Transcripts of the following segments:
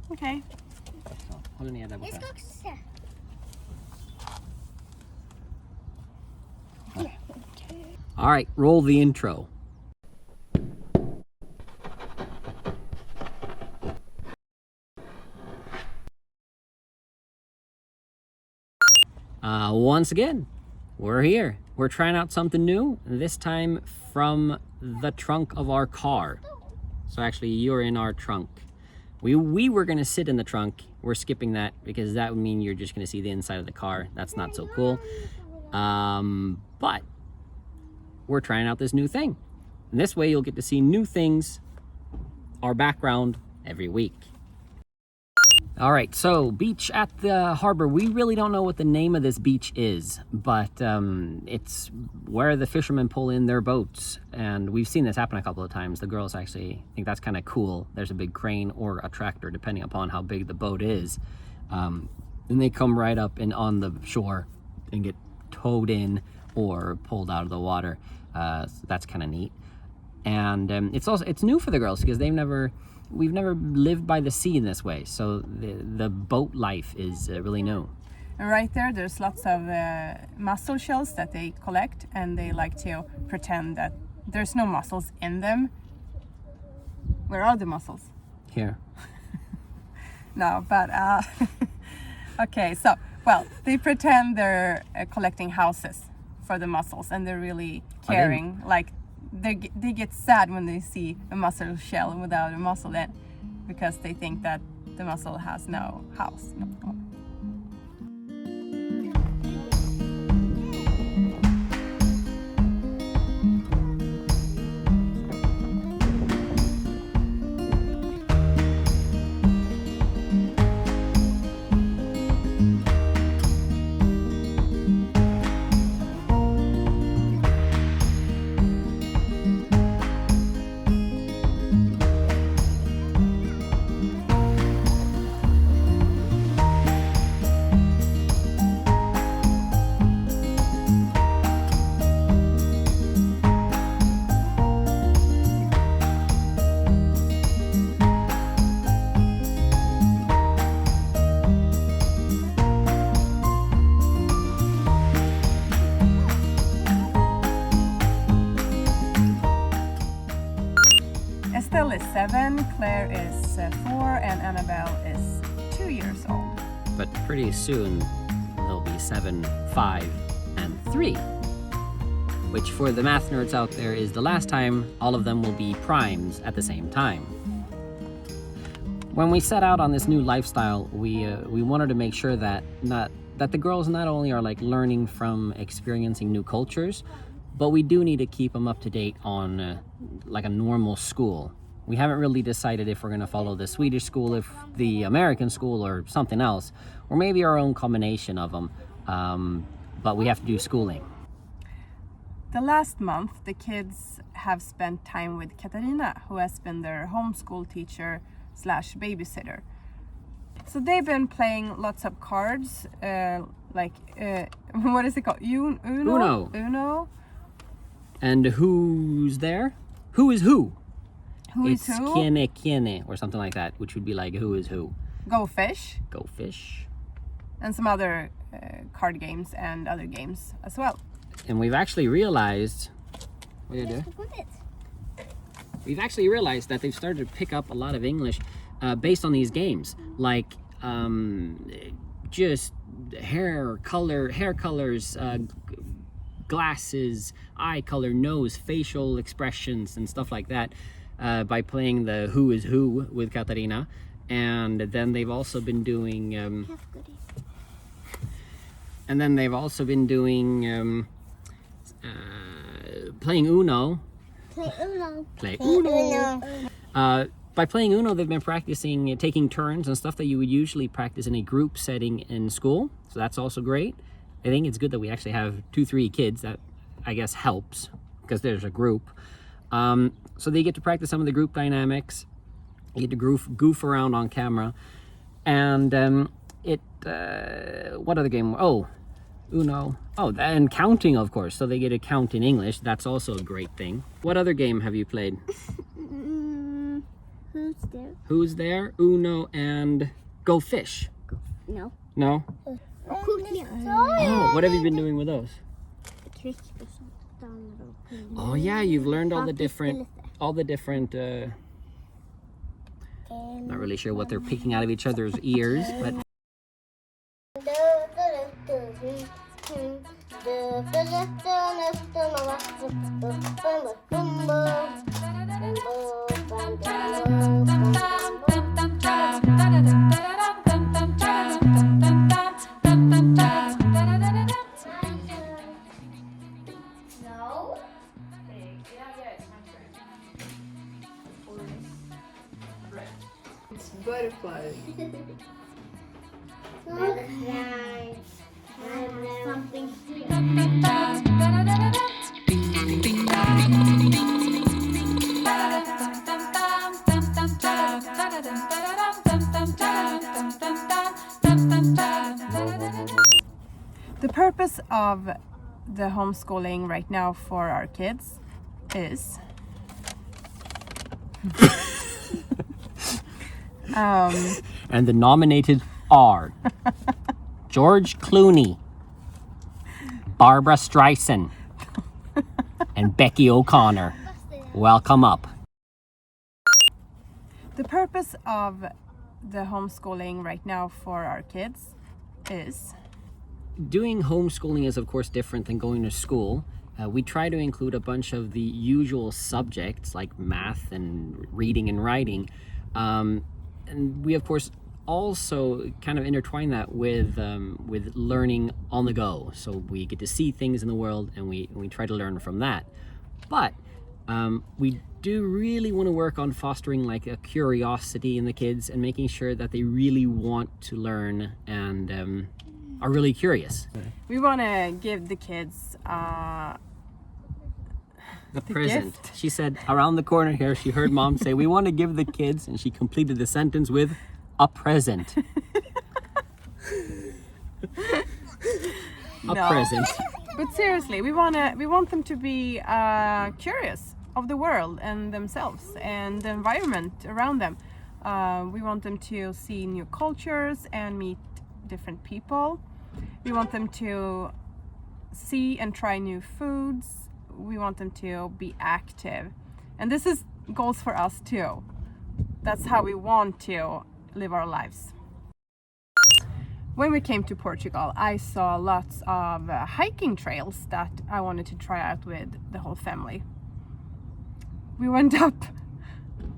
Okay. Så, håller ner där borta. Jag ska också se. All right, roll the intro. Once again, we're here. We're trying out something new, this time from the trunk of our car. So actually, you're in our trunk. We were gonna sit in the trunk. We're skipping that because that would mean you're just gonna see the inside of the car. That's not so cool. But we're trying out this new thing. And this way you'll get to see new things, our background, every week. All right, so beach at the harbor. We really don't know what the name of this beach is, but it's where the fishermen pull in their boats. And we've seen this happen a couple of times. The girls actually think that's kind of cool. There's a big crane or a tractor, depending upon how big the boat is. And they come right up and on the shore and get towed in or pulled out of the water. So that's kind of neat. And it's new for the girls because we've never lived by the sea in this way, so the boat life is really new. And right there's lots of mussel shells that they collect, and they like to pretend that there's no mussels in them. Where are the mussels? Here. No, but okay, so well, they pretend they're collecting houses for the mussels, and they're really caring. Like they get sad when they see a mussel shell without a mussel in, because they think that the mussel has no house. No. Estelle is 7, Claire is 4, and Annabelle is 2 years old. But pretty soon they'll be 7, 5, and 3. Which for the math nerds out there is the last time all of them will be primes at the same time. When we set out on this new lifestyle, we wanted to make sure that the girls not only are like learning from experiencing new cultures, but we do need to keep them up to date on like a normal school. We haven't really decided if we're going to follow the Swedish school, if the American school, or something else, or maybe our own combination of them. But we have to do schooling. The last month, the kids have spent time with Catarina, who has been their homeschool teacher / babysitter. So they've been playing lots of cards, like what is it called? Uno. And who's there? Who is who? Who is it's who? Quién, or something like that, which would be like who is who. Go fish. Go fish. And some other card games and other games as well. And we've actually realized, what do you do? We've actually realized that they've started to pick up a lot of English based on these games, like just hair colors, glasses, eye color, nose, facial expressions, and stuff like that, by playing the Who is Who with Catarina. And then they've also been doing playing Uno. Play Uno. By playing Uno, they've been practicing taking turns and stuff that you would usually practice in a group setting in school. So that's also great. I think it's good that we actually have 2-3 kids. That I guess helps because there's a group. So they get to practice some of the group dynamics. You get to goof around on camera. And what other game? Oh, Uno. Oh, and counting, of course. So they get to count in English. That's also a great thing. What other game have you played? Who's there? Who's there? Uno and Go Fish. No. No? Oh, what have you been doing with those? Oh yeah, you've learned all the different, not really sure what they're picking out of each other's ears, but Butterfly. Something The purpose of the homeschooling right now for our kids is and the nominated are George Clooney, Barbara Streisand, and Becky O'Connor. Welcome up. the purpose of the homeschooling right now for our kids is Doing homeschooling is of course different than going to school. We try to include a bunch of the usual subjects like math and reading and writing. And we of course also kind of intertwine that with learning on the go. So we get to see things in the world and we try to learn from that. But we do really want to work on fostering like a curiosity in the kids and making sure that they really want to learn and are really curious. we want to give the kids A the present. gift. She said around the corner here, she heard mom say, we want to give the kids, and she completed the sentence with a present. A present. But seriously, we want them to be curious of the world and themselves and the environment around them. We want them to see new cultures and meet different people. We want them to see and try new foods. We want them to be active. And this is goals for us too. That's how we want to live our lives. When we came to Portugal, I saw lots of hiking trails that I wanted to try out with the whole family. We went up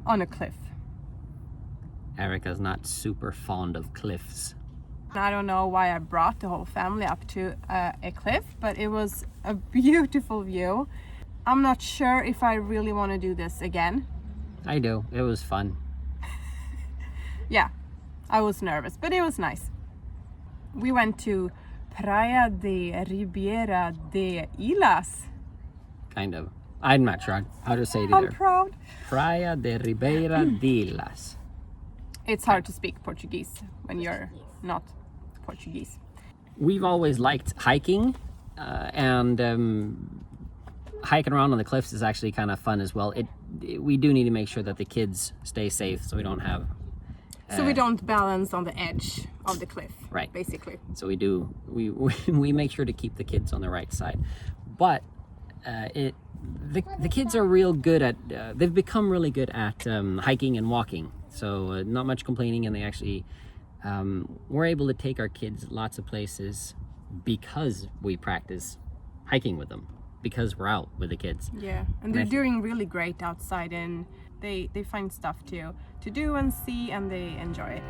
on a cliff. Erica's not super fond of cliffs. I don't know why I brought the whole family up to a cliff, but it was a beautiful view. I'm not sure if I really want to do this again. I do. It was fun. Yeah, I was nervous, but it was nice. We went to Praia de Ribeira de Ilhas. Kind of. I'm not sure how to say it I'm either. proud. Praia de Ribeira de Ilhas. It's hard to speak Portuguese when you're not Portuguese. We've always liked hiking, and hiking around on the cliffs is actually kind of fun as well. We do need to make sure that the kids stay safe, so we don't have. So we don't balance on the edge of the cliff, Right. basically. So we make sure to keep the kids on the right side, but the kids are real good at. They've become really good at hiking and walking. So not much complaining, and they actually we're able to take our kids lots of places because we practice hiking with them, because we're out with the kids. Yeah, and they're doing really great outside, and they find stuff to do and see, and they enjoy it.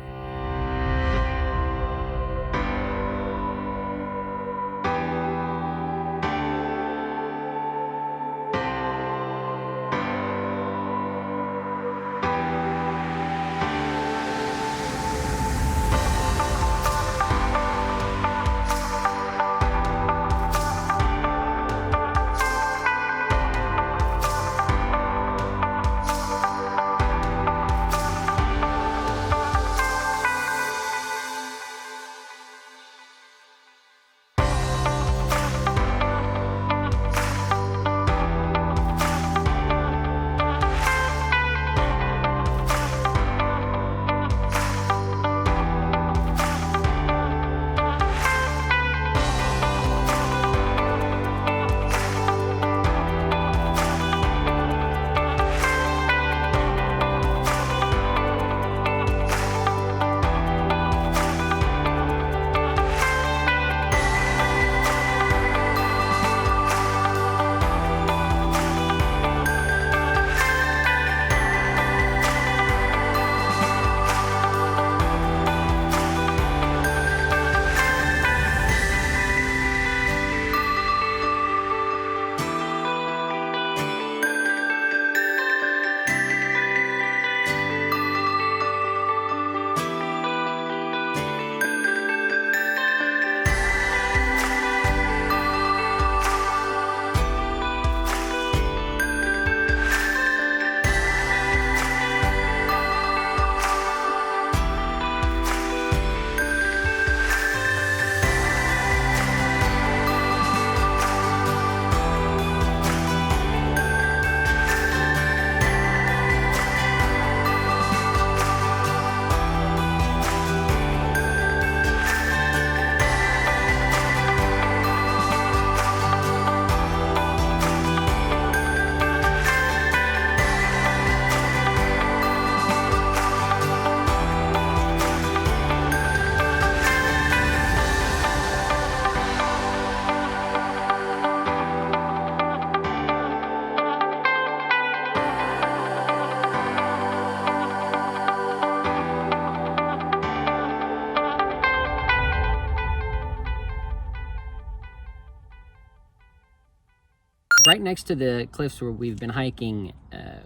Right next to the cliffs where we've been hiking,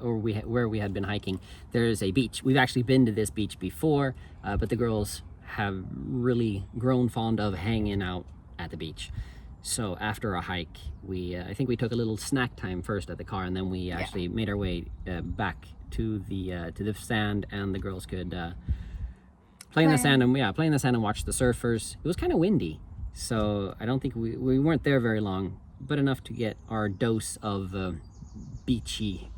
where we had been hiking, there's a beach. We've actually been to this beach before, but the girls have really grown fond of hanging out at the beach. So after a hike, I think we took a little snack time first at the car, and then we actually made our way back to the sand, and the girls could play in the sand and watch the surfers. It was kind of windy, so I don't think we weren't there very long, but enough to get our dose of beaching.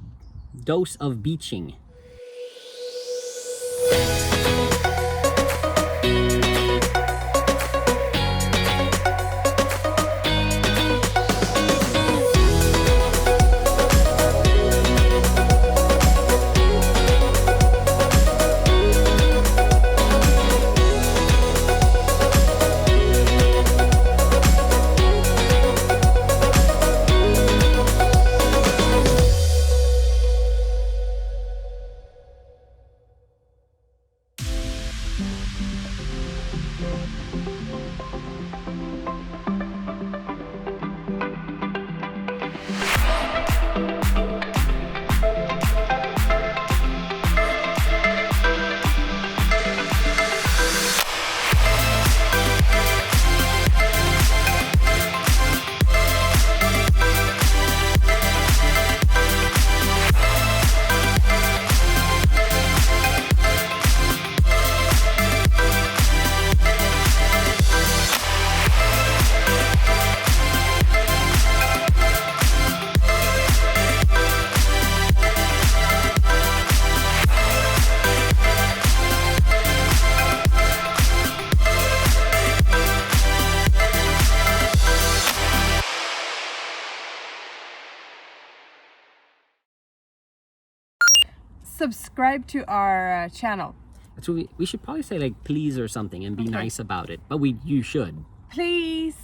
Subscribe to our channel. That's what we should probably say, like, please or something, and be nice about it. But you should. Please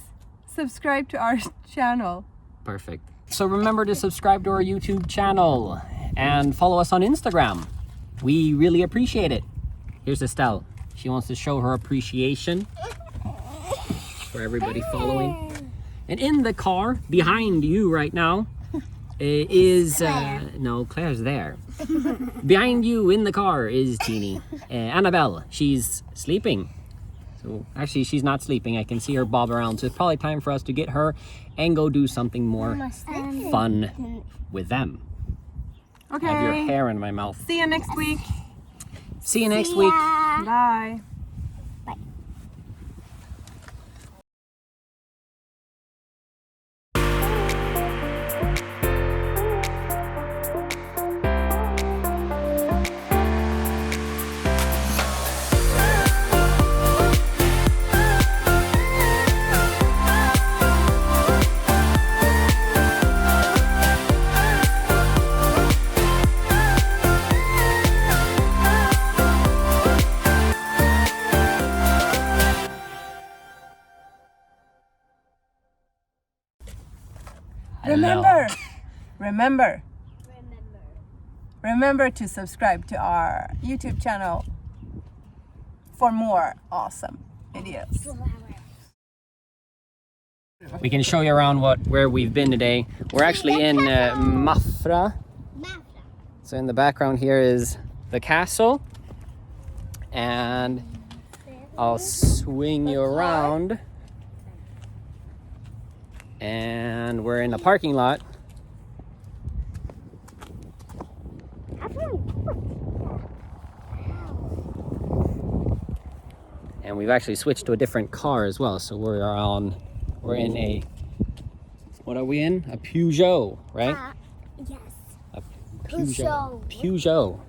subscribe to our channel. Perfect. So remember to subscribe to our YouTube channel and follow us on Instagram. We really appreciate it. Here's Estelle. She wants to show her appreciation for everybody following. And in the car behind you right now is no, Claire's there. Behind you in the car is Teeny. Annabelle, she's sleeping. So actually she's not sleeping. I can see her bob around. So it's probably time for us to get her and go do something more fun with them. Okay. I have your hair in my mouth. See you next week. See you next week. Bye. Remember to subscribe to our YouTube channel for more awesome videos. We can show you around where we've been today. We're actually in Mafra. So in the background here is the castle, and I'll swing you around. And we're in a parking lot. And we've actually switched to a different car as well. So we're in a, what are we in? A Peugeot, right? Yes. A Peugeot.